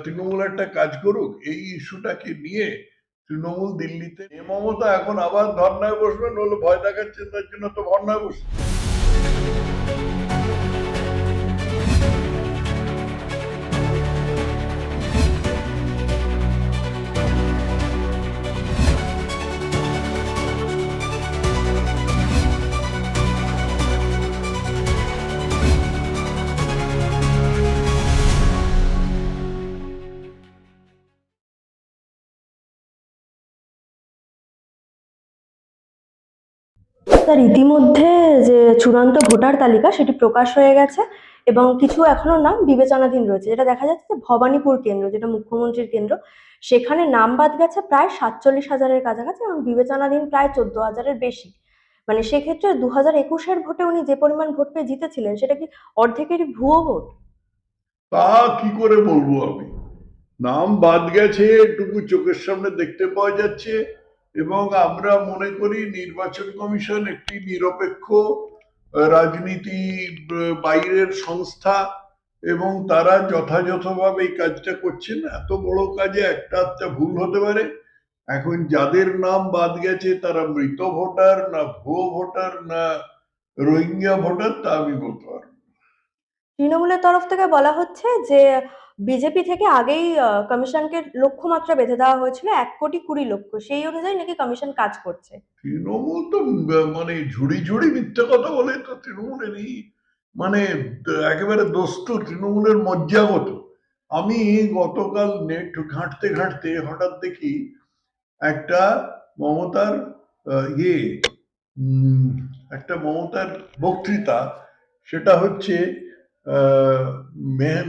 তৃণমূল একটা কাজ করুক, এই ইস্যুটাকে নিয়ে তৃণমূল দিল্লিতে, মমতা এখন আবার ধর্নায় বসবেন, নইলে ভয় দেখাচ্ছেন, তার জন্য তো ধর্নায় বসছে। স্যার, ইতিমধ্যে যে চূড়ান্ত ভোটার তালিকা সেটি প্রকাশ হয়ে গেছে এবং কিছু এখনো নাম বিবেচনাধীন রয়েছে। যেটা দেখা যাচ্ছে যে ভবানীপুর কেন্দ্র, যেটা মুখ্যমন্ত্রীর কেন্দ্র, সেখানে নাম বাদ গেছে প্রায় 47,000-এর কাছাকাছি এবং বিবেচনাধীন প্রায় 14,000-এর বেশি। মানে সেক্ষেত্রে 2021-এর ভোটে উনি যে পরিমাণ ভোট পেয়ে জিতেছিলেন, সেটা কি অর্ধেকেরই ভুয়ো ভোট? তা কি করে বলবো আমি? নাম বাদ গেছে এটুকু চোখের সামনে দেখতে পাওয়া যাচ্ছে, এবং আমরা মনে করি নির্বাচন কমিশন একটি নিরপেক্ষ রাজনীতি বাইরের সংস্থা, এবং তারা যথাযথভাবে এই কাজটা করছেন। এত বড় কাজে একটা আধটা ভুল হতে পারে। এখন যাদের নাম বাদ গেছে তারা মৃত ভোটার, না ভুয়ো ভোটার, না রোহিঙ্গা ভোটার, তা আমি বলতে পারবো। তৃণমূলের তরফ থেকে বলা হচ্ছে যে বিজেপি থেকে আগেই কমিশনকে লক্ষ্যমাত্রা বেঁধে দেওয়া হয়েছিল 1,20,00,000,000, সেই অনুযায়ী নাকি কমিশন কাজ করছে। তৃণমূল তো মানে ঝুড়ি ঝুড়ি মিথ্যে কথা বলে তো তৃণমূলেরই, মানে একেবারে দোস্ত তৃণমূলের মজ্জাগত। আমি গতকাল নেট ঘাঁটতে ঘাঁটতে হঠাৎ দেখি একটা মমতার ইয়ে উম, একটা মমতার বক্তৃতা। সেটা হচ্ছে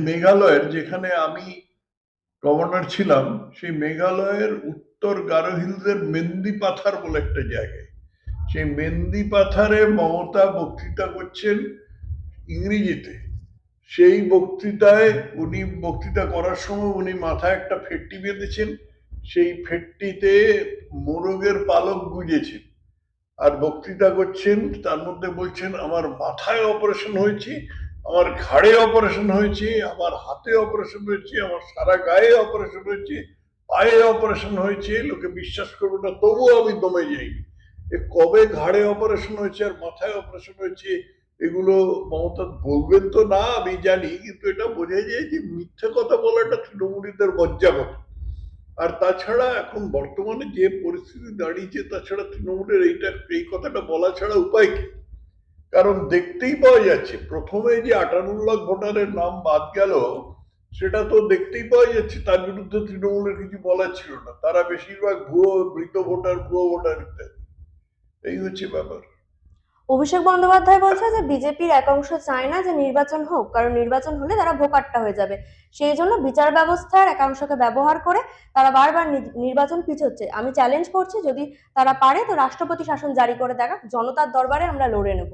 মেঘালয়ের, যেখানে আমি গভর্নর ছিলাম, সেই মেঘালয়ের উত্তর গারো হিলসের মেন্দি পাথার বলে একটা জায়গায়, সেই মেন্দি পাথারে মমতা বক্তৃতা করছেন ইংরেজিতে। সেই বক্তৃতায় উনি বক্তৃতা করার সময় উনি মাথায় একটা ফেট্টি বেঁধেছেন, সেই ফেট্টিতে মোরগের পালক গুঁজেছেন, আর বক্তৃতা করছেন। তার মধ্যে বলছেন, আমার মাথায় অপারেশন হয়েছে, আমার ঘাড়ে অপারেশন হয়েছে, আমার হাতে অপারেশন হয়েছে, আমার সারা গায়ে অপারেশন হয়েছে, পায়ে অপারেশন হয়েছে, লোকে বিশ্বাস করবে না, তবুও আমি দমে যাইনি। এ কবে ঘাড়ে অপারেশন হয়েছে আর মাথায় অপারেশন হয়েছে এগুলো মমতা বলবেন তো না, আমি জানি, কিন্তু এটা বোঝা যায় যে মিথ্যে কথা বলাটা তৃণমূলীদের লজ্জাগত। আর তাছাড়া এখন বর্তমানে যে পরিস্থিতি দাঁড়িয়েছে, তাছাড়া তৃণমূলের এই কথাটা বলা ছাড়া উপায় কি? কারণ দেখতেই পাওয়া যাচ্ছে প্রথমে যে 58 লাখ ভোটারের নাম বাদ গেল, সেটা তো দেখতেই পাওয়া যাচ্ছে তার বিরুদ্ধে তৃণমূলের কিছু বলার ছিল না। তারা বেশিরভাগ ভুয়ো মৃত ভোটার, ভুয়ো ভোটার ইত্যাদি। এই হচ্ছে ব্যাপার। অভিষেক বন্দ্যোপাধ্যায় বলছে যে বিজেপির একাংশ চায় না যে নির্বাচন হোক, কারণ নির্বাচন হলে তারা ভোকাট্টা হয়ে যাবে। সেই জন্য বিচার ব্যবস্থার একাংশকে ব্যবহার করে তারা বারবার নির্বাচন পিছোচ্ছে। আমি চ্যালেঞ্জ করছি, যদি তারা পারে তো রাষ্ট্রপতি শাসন জারি করে দেখাক, জনতার দরবারে আমরা লড়ে নেব।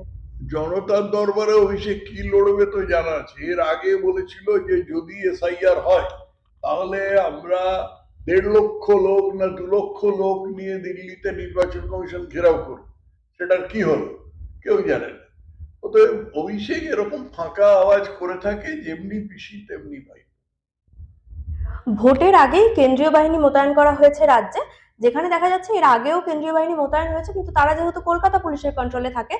জনতার দরবারে অভিষেক কি লড়বে তো জানা আছে। এর আগে বলেছিল যে যদি এসআইআর হয় তাহলে আমরা 1.5 লক্ষ লোক না 2 লক্ষ লোক নিয়ে দিল্লিতে নির্বাচন কমিশন ঘেরাও করব। সেটার কি হলো কেউ জানে না। অতএব অভিষেক এরকম ফাঁকা আওয়াজ করে থাকে, যেমনি পিসি তেমনি ভাই। ভোটের আগেই কেন্দ্রীয় বাহিনী মোতায়েন করা হয়েছে রাজ্যে, যেখানে দেখা যাচ্ছে এর আগেও কেন্দ্রীয় বাহিনী মোতায়েন হয়েছে, কিন্তু তারা যেহেতু কলকাতা পুলিশের কন্ট্রোলে থাকে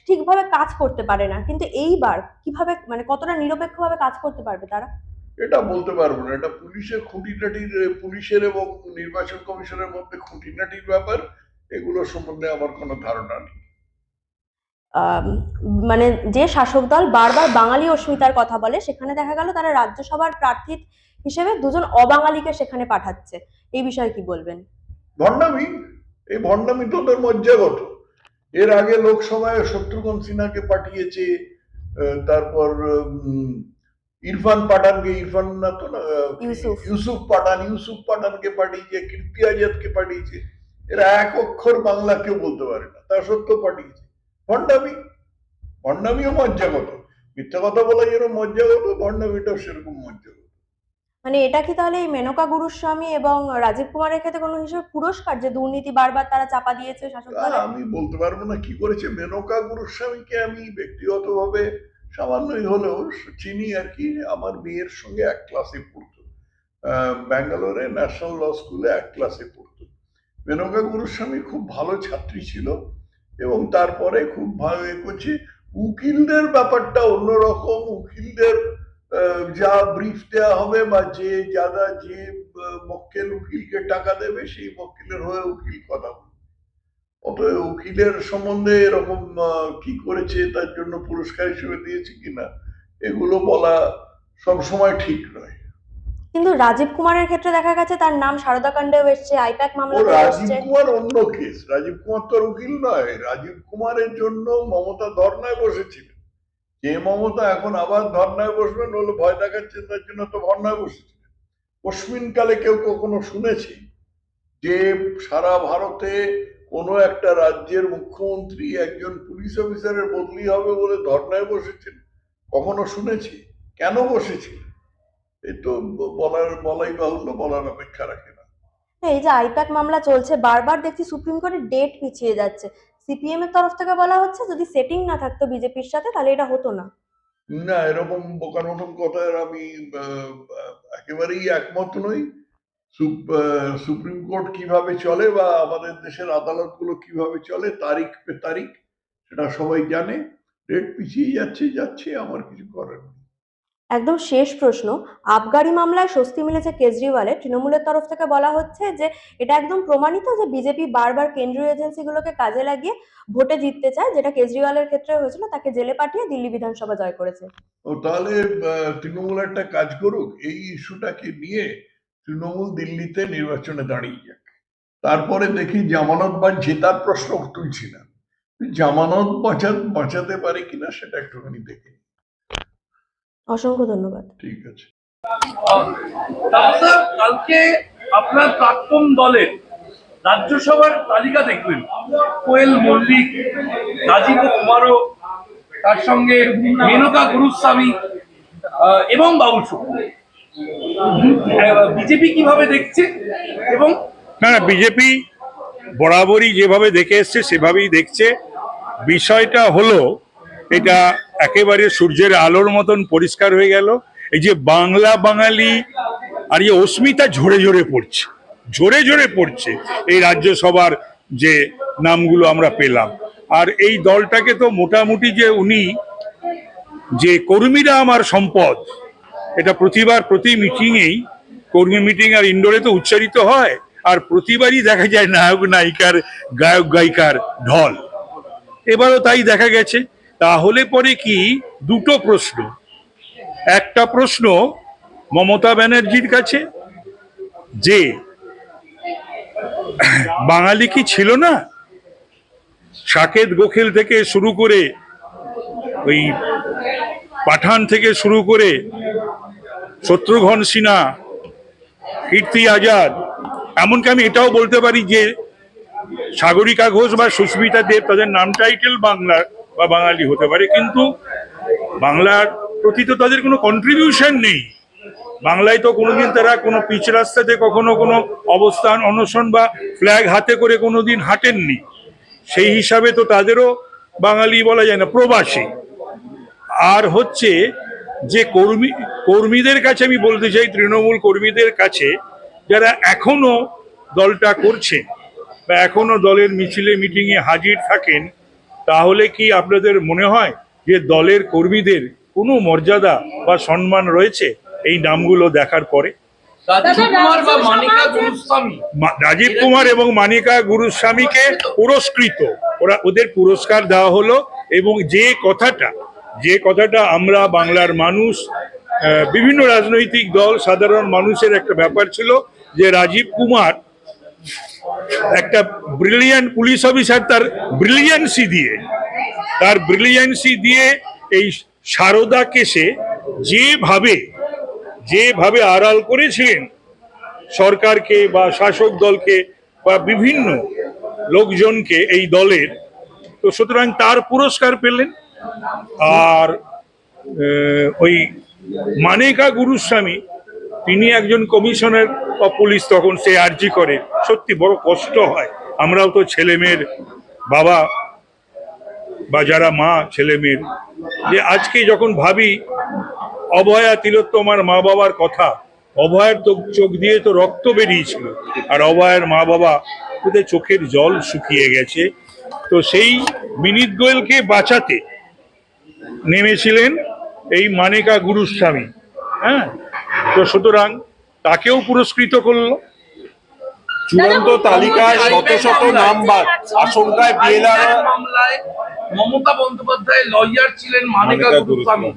ঠিকভাবে কাজ করতে পারে না। কিন্তু এইবার কিভাবে, মানে কতটা নিরপেক্ষভাবে কাজ করতে পারবে তারা? এটা বলতে পারবো না, এটা পুলিশের খুঁটিনাটির, পুলিশের এবং নির্বাচন কমিশনের মধ্যে খুঁটিনাটির ব্যাপার। এগুলো সম্বন্ধে আমার কোনো ধারণা নেই। আম, মানে যে শাসক দল বারবার বাঙালি অস্মিতার কথা বলে, সেখানে দেখা গেল তারা রাজ্যসভার প্রার্থী হিসেবে দুজন অবাঙালিকে সেখানে পাঠাচ্ছে। এই বিষয়ে কি বলবেন? ভণ্ডামি। এই ভণ্ডামি তো ওদের মজ্জাগত। এর আগে লোকসভায় শত্রুঘ্ন সিনহাকে পাঠিয়েছে, তারপর ইরফান পাঠানকে, ইরফান না তো না, ইউসুফ। ইউসুফ পাঠানকে পাঠিয়েছে, কীর্তি আজাদকে পাঠিয়েছে। এরা এক অক্ষর বাংলা কেউ বলতে পারে না, তা সত্ত্বেও পাঠিয়েছে। ভণ্ডামি। ভণ্ডামিও মজ্জাগত। মিথ্যা কথা বলা যেরকম মজ্জাগত, ভণ্ডামিটাও সেরকম মজ্জাগত। মানে এটা কি তাহলে এই মেনকা গুরুস্বামী এবং রাজীব কুমারের ক্ষেত্রে কোনো হিসেবে পুরস্কার, যে দুর্নীতি বারবার তারা চাপা দিয়েছে শাসক তা দলে? আমি বলতে পারবো না কি করেছে। মেনকা গুরুস্বামীকে আমি ব্যক্তিগতভাবে সামান্যই হলেও চিনি আর কি। আমার মেয়ের সঙ্গে এক ক্লাসে পড়তো। ব্যাঙ্গালোরে ন্যাশনাল ল স্কুলে 1 ক্লাসে পড়তো। মেনকা গুরুস্বামী খুব ভালো ছাত্রী ছিল এবং তারপরে খুব ভালো করছে। উকিলদের ব্যাপারটা অন্যরকম। উকিলদের যা ব্রিফ দেওয়া হবে বা যে মক্কেল উকিলকে টাকা দেবে সেই মক্কেলের হয়ে উকিল কথা বলবে। অতএব উকিলের সম্বন্ধে এরকম কি করেছে, তার জন্য পুরস্কার হিসেবে দিয়েছে কিনা, এগুলো বলা সবসময় ঠিক নয়। কিন্তু রাজীব কুমারের ক্ষেত্রে দেখা গেছে তার নাম সারদা কাণ্ডেও এসছে, আইপ্যাক ও মামলাতেও রাজীব এসছে। কুমার অন্য কেস। রাজীব কুমার তো আর উকিল নয়। রাজীব কুমারের জন্য মমতা ধর্নায় বসেছিলেন। যে মমতা এখন আবার ধর্নায় বসবেন বলে ভয় দেখাচ্ছেন, তার জন্য তো ধর্নায় বসেছিলেন। অস্মিনকালে কেউ কখনো শুনেছে যে সারা ভারতে কোনো একটা রাজ্যের মুখ্যমন্ত্রী একজন পুলিশ অফিসারের বদলি হবে বলে ধর্নায় বসেছেন? কখনো শুনেছি? কেন বসেছিলেন? এই তো বলাই বাহুল্য, বলার অপেক্ষা রাখে না। এই যে আইপ্যাক মামলা চলছে, বারবার দেখছি সুপ্রিম কোর্টের ডেট পিছিয়ে যাচ্ছে। সিপিএম এর তরফ থেকে বলা হচ্ছে যদি সেটিং না থাকতো বিজেপির সাথে তাহলে এটা হতো না। না, এরকম বোকার মতন কথার আমি একেবারেই একমত নই। সুপ্রিম কোর্ট কিভাবে চলে বা আমাদের দেশের আদালতগুলো কিভাবে চলে, তারিখ পে তারিখ সেটা সবাই জানে। ডেট পিছিয়ে যাচ্ছে, আমার কিছু করার নেই। একদম শেষ প্রশ্ন, আবগারি মামলায় স্বস্তি মিলেছে কেজরিওয়ালের। তৃণমূলের তরফ থেকে বলা হচ্ছে যে এটা একদম প্রমাণিত যে বিজেপি বারবার কেন্দ্রীয় এজেন্সিগুলোকে কাজে লাগিয়ে ভোটে জিততে চায়, যেটা কেজরিওয়ালের ক্ষেত্রে হয়েছিল, তাকে জেলে পাঠিয়ে দিল্লি বিধানসভা জয় করেছে। ও তাহলে তৃণমূল একটা কাজ করুক, এই ইস্যুটাকে নিয়ে তৃণমূল দিল্লিতে নির্বাচনে দাঁড়িয়ে যাক। তারপরে দেখি জামানত বা জেতার প্রশ্ন তুলছি না, জামানত বাঁচাতে পারে কিনা সেটা একটুখানি দেখে। অসংখ্য ধন্যবাদ। ঠিক আছে। দাদা, কালকে আপনার প্রাক্তন দলের রাজ্যসভার তালিকা দেখলেন, কোয়েল মল্লিক, রাজীব কুমারও, তার সঙ্গে মেনকা গুরুস্বামী এবং বাবুল সুপ্রিয়। বিজেপি কিভাবে দেখছে? এবং না, বিজেপি বরাবরই যেভাবে দেখে এসছে সেভাবেই দেখছে। বিষয়টা হলো এটা একেবারে সূর্যের আলোর মতন পরিষ্কার হয়ে গেল। এই যে বাংলা বাঙালি আর এই অস্মিতা ঝরে ঝরে পড়ছে, ঝরে ঝরে পড়ছে এই রাজ্যসভার যে নামগুলো আমরা পেলাম। আর এই দলটাকে তো মোটামুটি যে উনি যে কর্মীরা আমার সম্পদ, এটা প্রতিবার প্রতি মিটিংয়েই, কর্মী মিটিং আর ইন্ডোরে তো উচ্চারিত হয়, আর প্রতিবারই দেখা যায় নায়ক নায়িকার গায়ক গায়িকার ঢল। এবারও তাই দেখা গেছে। তাহলে পরে কি দুটো প্রশ্ন। একটা প্রশ্ন মমতা ব্যানার্জির কাছে যে বাঙালি কি ছিল না? সাকেত গোখেল থেকে শুরু করে ওই পাঠান থেকে শুরু করে শত্রুঘ্ন সিনহা, কীর্তি আজাদ, এমনকি আমি এটাও বলতে পারি যে সাগরিকা ঘোষ বা সুস্মিতা দেব, তাদের নাম টাইটেল বাংলার বা বাঙালি হতে পারে, কিন্তু বাংলার প্রতি তো তাদের কোনো কন্ট্রিবিউশন নেই। বাংলায় তো কোনোদিন তারা কোনো পিচ রাস্তাতে কখনো কোনো অবস্থান অনশন বা ফ্ল্যাগ হাতে করে কোনোদিন হাঁটেননি। সেই হিসাবে তো তাদেরও বাঙালি বলা যায় না, প্রবাসী। আর হচ্ছে যে কর্মীদের কাছে আমি বলতে চাই, তৃণমূল কর্মীদের কাছে যারা এখনো দলটা করছে বা এখনো দলের মিছিলে মিটিংয়ে হাজির থাকেন, তাহলে কি আপনাদের মনে হয় যে দলের কর্মীদের কোনো মর্যাদা বা সম্মান রয়েছে এই নামগুলো দেখার পরে? রাজীব কুমার এবং মানিকা গুরুস্বামীকে পুরস্কৃত, ওদের পুরস্কার দেওয়া হলো। এবং যে কথাটা আমরা বাংলার মানুষ, বিভিন্ন রাজনৈতিক দল, সাধারণ মানুষের একটা ব্যাপার ছিল যে রাজীব কুমার একটা ব্রিলিয়ান্ট পুলিশ অফিসার, তার ব্রিলিয়ান্সি দিয়ে এই সারদা কেসে যেভাবে আড়াল করেছিলেন সরকারকে বা শাসক দলকে বা বিভিন্ন লোকজনকে এই দলের, তো সুতরাং তার পুরস্কার পেলেন। আর ওই মানিকা গুরুস্বামী, তিনি একজন কমিশনার অফ পুলিশ, তখন সে আর্জি করে। সত্যি বড় কষ্ট হয়। আমরাও তো ছেলে মেয়ের বাবা বা যারা মা ছেলে মেয়ের, যে আজকে যখন ভাবি অভয়া তিলোত্তমার মা বাবার কথা, অভয়ের তো চোখ দিয়ে তো রক্ত বেরিয়েছিল, আর অভয়ের মা বাবা ওদের চোখের জল শুকিয়ে গেছে। তো সেই বিনীত গোয়েলকে বাঁচাতে নেমেছিলেন এই মানেকা গুরুস্বামী। হ্যাঁ, তো সুতরাং তাকেও পুরস্কৃত করলো। চূড়ান্ত তালিকায় শত শত নাম বাদ, আশঙ্কায় বিএলআর মামলায় মমতা বন্দ্যোপাধ্যায় লয়ার ছিলেন মানেকা গুরুস্বামী।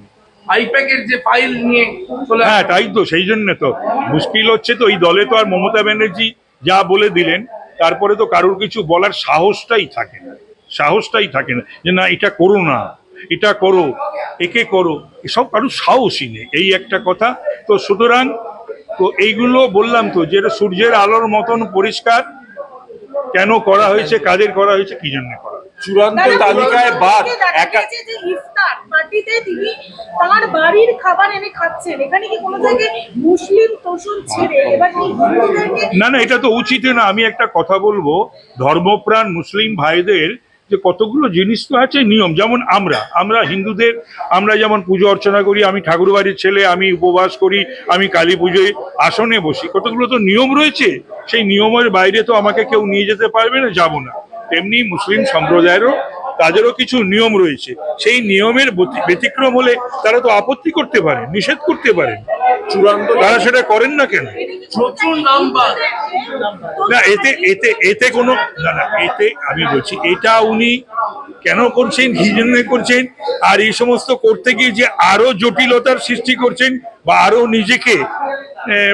আইপ্যাকের যে ফাইল নিয়ে চলে হ্যাঁ, তাই তো, সেই জন্য তো মুশকিল হচ্ছে। তো এই দলে তো আর মমতা ব্যানার্জি যা বলে দিলেন তারপরে তো কারোর কিছু বলার সাহসটাই থাকে না, যে না এটা করো না, এটা করো, একে করো, এসব কারোর সাহসই নেই, এই একটা কথা। তো সুতরাং তো এইগুলো বললাম তো, যে সূর্যের আলোর মতন পরিষ্কার কেন করা হয়েছে, কাদের করা হয়েছে, কি জন্য করা হয়েছে। চূড়ান্ত তালিকায় বাদ একা ইফতার পার্টিতে তিনি তার বাড়ির খাবার এনে খাচ্ছেন, এখানে কি কোনো জায়গায় মুসলিম তোষণ ছেড়ে এবার কি হিন্দুদেরকে? না না, এটা তো উচিত না। আমি একটা কথা বলবো, ধর্মপ্রাণ মুসলিম ভাইদের যে কতগুলো জিনিস তো আছে নিয়ম, যেমন আমরা হিন্দুদের আমরা যেমন পুজো অর্চনা করি, আমি ঠাকুরবাড়ির ছেলে, আমি উপবাস করি, আমি কালী পুজোয় আসনে বসি, কতগুলো তো নিয়ম রয়েছে। সেই নিয়মের বাইরে তো আমাকে কেউ নিয়ে যেতে পারবে না, যাব না। তেমনি মুসলিম সম্প্রদায়েরও তাদেরও কিছু নিয়ম রয়েছে, সেই নিয়মের ব্যতিক্রম হলে তারা তো আপত্তি করতে পারে, নিষেধ করতে পারেন। চূড়ান্ত তারা সেটা করেন না কেন? প্রচুর নাম বাদ। না, এতে কোনো না, এতে আমি বলছি এটা উনি কেন করছেন, কি জন্য করছেন, আর এই সমস্ত করতে গিয়ে যে আরো জটিলতার সৃষ্টি করছেন বা আরো নিজেকে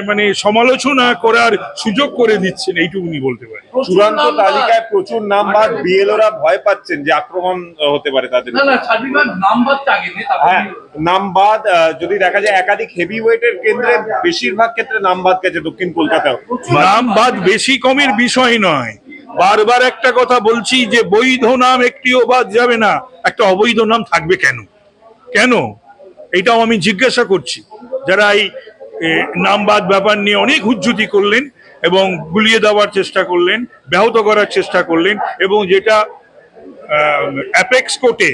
মানে সমালোচনা করার সুযোগ করে দিচ্ছেন, এইটুকুনি বলতে পারি। চূড়ান্ত তালিকায় প্রচুর নাম বাদ, বিএলওরা ভয় পাচ্ছেন যে আক্রমণ হতে পারে তাদের। না সার্বিকভাবে নাম বাদটা আগে নিয়ে হ্যাঁ, নাম বাদ যদি দেখা যায় একাধিক হেভি ওয়েটের কেন্দ্রে বেশিরভাগ ক্ষেত্রে নাম বাদ গেছে দক্ষিণ কলকাতাও। নাম বাদ বেশি কমের বিষয় নয়, বারবার একটা কথা বলছি যে বৈধ নাম একটিও বাদ যাবে না, একটা অবৈধ নাম থাকবে কেন এটাও আমি জিজ্ঞাসা করছি। যারা এই নাম বাদ ব্যাপার নিয়ে অনেক হুজ্জুতি করলেন এবং গুলিয়ে দেওয়ার চেষ্টা করলেন, ব্যাহত করার চেষ্টা করলেন, এবং যেটা অ্যাপেক্স কোর্টে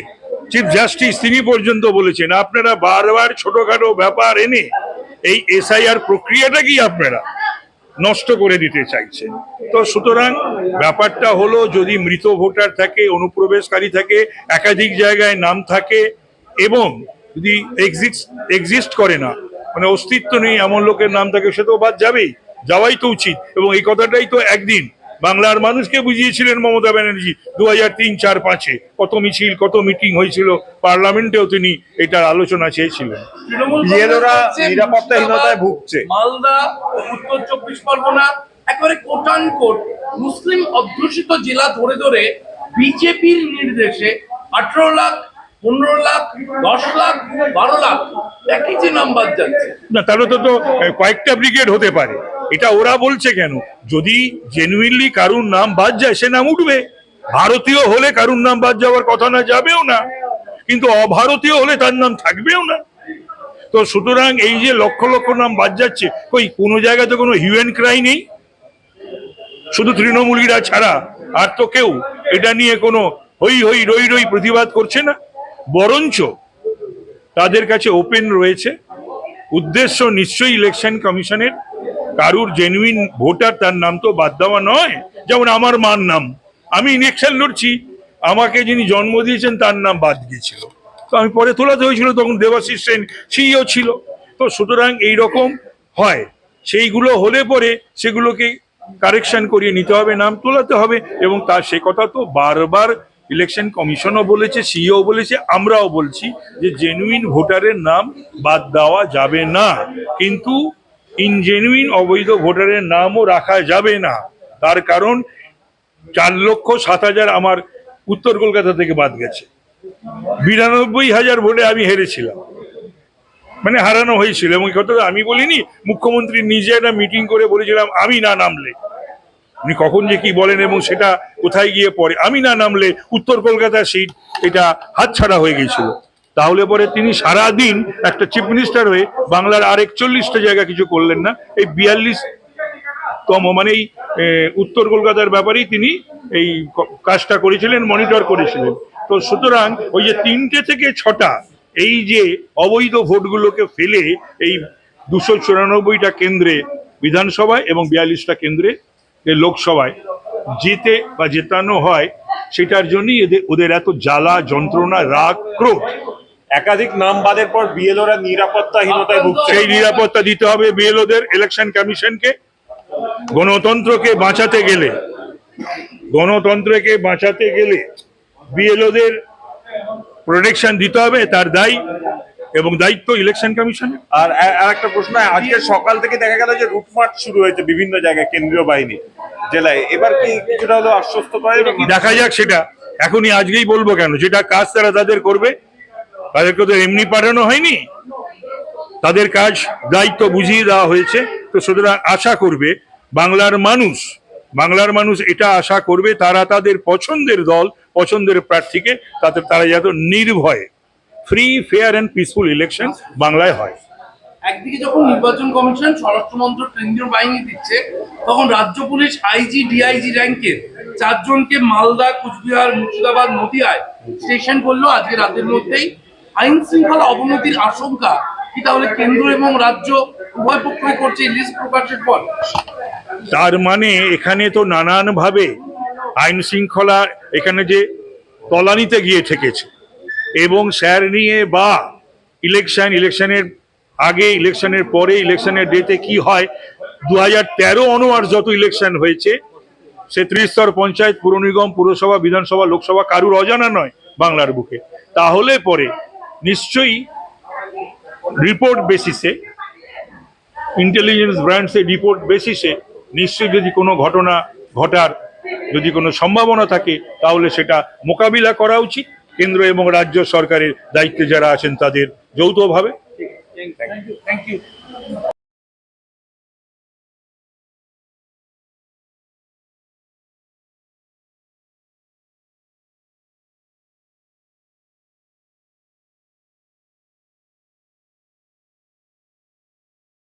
চিফ জাস্টিস তিনি পর্যন্ত বলেছেন, আপনারা বারবার ছোটখাটো ব্যাপার এনে এই এসআইআর প্রক্রিয়াটা কি আপনারা নষ্ট করে দিতে চাইছেন। তো সুতরাং ব্যাপারটা হলো, যদি মৃত ভোটার থাকে, অনুপ্রবেশকারী থাকে, একাধিক জায়গায় নাম থাকে এবং যদি এক্সিস্ট করে না, মানে অস্তিত্ব নেই এমন লোকের নাম থাকে, সে তো বাদ যাওয়াই তো উচিত। এবং এই কথাটাই তো একদিন বাংলার মানুষকে বুঝিয়েছিলেন মমতা ব্যানার্জি 2003-4-5-এ কত মিছিল, কত মিটিং হয়েছিল, পার্লামেন্টেও তিনি এটার আলোচনা চেয়েছিলেন। বিএলওরা নিরাপত্তাহীনতায় ভুগছে। মালদা, উত্তর 24 পরগনা, একেবারে কোটানকোট মুসলিম অধ্যুষিত জেলা ধরে ধরে বিজেপির নির্দেশে 18 লাখ, 15 লাখ, 10 লাখ, 12 লাখ একই যে নাম বাদ যাচ্ছে। না, তাহলে তো কয়েকটা ব্রিগেড হতে পারে। এটা ওরা বলছে কেন? যদি জেনুইনলি কারুর নাম বাদ যায়, সে নাম উঠবে। ভারতীয় হলে কারুর নাম বাদ যাওয়ার কথা না, যাবেও না, কিন্তু অভারতীয় হলে তার নাম থাকবেও না। তো সুতরাং এই যে লক্ষ লক্ষ নাম বাদ যাচ্ছে, কোনো জায়গায় তো কোনো হিউ অ্যান্ড ক্রাই নেই, শুধু তৃণমূলীরা ছাড়া আর তো কেউ এটা নিয়ে কোনো হই হই রই রই প্রতিবাদ করছে না। বরঞ্চ তাদের কাছে ওপেন রয়েছে, উদ্দেশ্য নিশ্চয়ই ইলেকশন কমিশনের কারুর জেনুইন ভোটার তার নাম তো বাদ দেওয়া নয়। যেমন আমার মার নাম, আমি ইলেকশন লড়ছি, আমাকে যিনি জন্ম দিয়েছেন তার নাম বাদ গিয়েছিল, তো আমি পরে তোলাতে হয়েছিল, তখন দেবাশিস সেন সিইও ছিল। তো সুতরাং এইরকম হয়, সেইগুলো হলে পরে সেগুলোকে কারেকশন করিয়ে নিতে হবে, নাম তোলাতে হবে। এবং তার সে কথা তো বারবার ইলেকশন কমিশনও বলেছে, সিইও বলেছে, আমরাও বলছি যে জেনুইন ভোটারের নাম বাদ দেওয়া যাবে না, কিন্তু ইনজেনুইন অবৈধ ভোটারের নামও রাখা যাবে না। তার কারণ 4,07,000 আমার উত্তর কলকাতা থেকে বাদ গেছে, 92,000 ভোটে আমি হেরেছিলাম, মানে হারানো হয়েছিল। এবং এই কথা আমি বলিনি, মুখ্যমন্ত্রী নিজে একটা মিটিং করে বলেছিলাম আমি না নামলে, উনি কখন যে কি বলেন এবং সেটা কোথায় গিয়ে পড়ে, আমি না নামলে উত্তর কলকাতার সিট এটা হাতছাড়া হয়ে গেছিল। তাহলে পরে তিনি সারাদিন একটা চিফ মিনিস্টার হয়ে বাংলার আর 41টা জায়গা কিছু করলেন না, এই 42তম মানে এই উত্তর কলকাতার ব্যাপারেই তিনি এই কাজটা করেছিলেন, মনিটর করেছিলেন। তো সুতরাং ওই যে 3টে থেকে 6টা এই যে অবৈধ ভোটগুলোকে ফেলে এই 294টা কেন্দ্রে বিধানসভায় এবং 42টা কেন্দ্রে লোকসভায় জিতে বা জেতানো হয়, সেটার জন্যই ওদের এত জ্বালা যন্ত্রণা রাগ ক্রোধ। একাধিক নাম বাদের পর বিএলওরা নিরাপত্তাহীনতায় ভুগছে। সেই নিরাপত্তা দিতে হবে বিএলওদের। ইলেকশন কমিশনকে গণতন্ত্রকে বাঁচাতে গেলে বিএলওদের প্রোটেকশন দিতে হবে, তার দায়ী এবং দায়িত্ব ইলেকশন কমিশনের। আর একটা প্রশ্ন, আজকে সকাল থেকে দেখা গেল যে রুটমার্চ শুরু হয়েছে বিভিন্ন জায়গায় কেন্দ্রীয় বাহিনী জেলায়, এবার কি কিছুটা হলো আশ্বস্ত করে? দেখা যাক, সেটা এখনই আজকেই বলবো কেন। যেটা কাজ তারা তাদের করবে, তাদেরকে তো এমনি পাঠানো হয়নি, তাদের কাজ দায়িত্ব বুঝিয়ে দেওয়া হয়েছে। তো সুতরাং আশা করবে বাংলার মানুষ এটা আশা করবে তারা তাদের পছন্দের দল, পছন্দের প্রার্থীকে তারা যাতে নির্ভয়ে free, fair and peaceful election বাংলায় হয়। একদিকে যখন নির্বাচন কমিশন স্বরাষ্ট্র মন্ত্রক কেন্দ্রীয় বাহিনী দিচ্ছে, তখন রাজ্য পুলিশ আইজি ডিআইজি র্যাঙ্কের 4 জনকে মালদা, কুচবিহার, মুর্শিদাবাদ, নদিয়ায় স্টেশন করলো আজকে রাতের মধ্যেই। আইন শৃঙ্খলা অবনতির আশঙ্কা কি তাহলে কেন্দ্র এবং রাজ্য উভয় পক্ষই করছে লিস্ট প্রকাশের পর? তার মানে এখানে তো নানান ভাবে আইন শৃঙ্খলা এখানে যে তলানিতে গিয়ে ঠেকেছে, এবং স্যার নিয়ে বা ইলেকশনের আগে, ইলেকশনের পরে, ইলেকশনের ডেতে কি হয়, 2013 অনওয়ার যত ইলেকশন হয়েছে, সে ত্রিস্তর পঞ্চায়েত, পুর নিগম, পুরসভা, বিধানসভা, লোকসভা কারুর অজানা নয় বাংলার বুকে। তাহলে পরে নিশ্চয়ই রিপোর্ট বেসিসে, ইন্টেলিজেন্স ব্রাঞ্চের রিপোর্ট বেসিসে নিশ্চয়ই যদি কোনো ঘটনা ঘটার যদি কোনো সম্ভাবনা থাকে, তাহলে সেটা মোকাবিলা করা উচিত কেন্দ্র এবং রাজ্য সরকারের দায়িত্বে যারা আছেন তাদের যৌথভাবে। Thank you.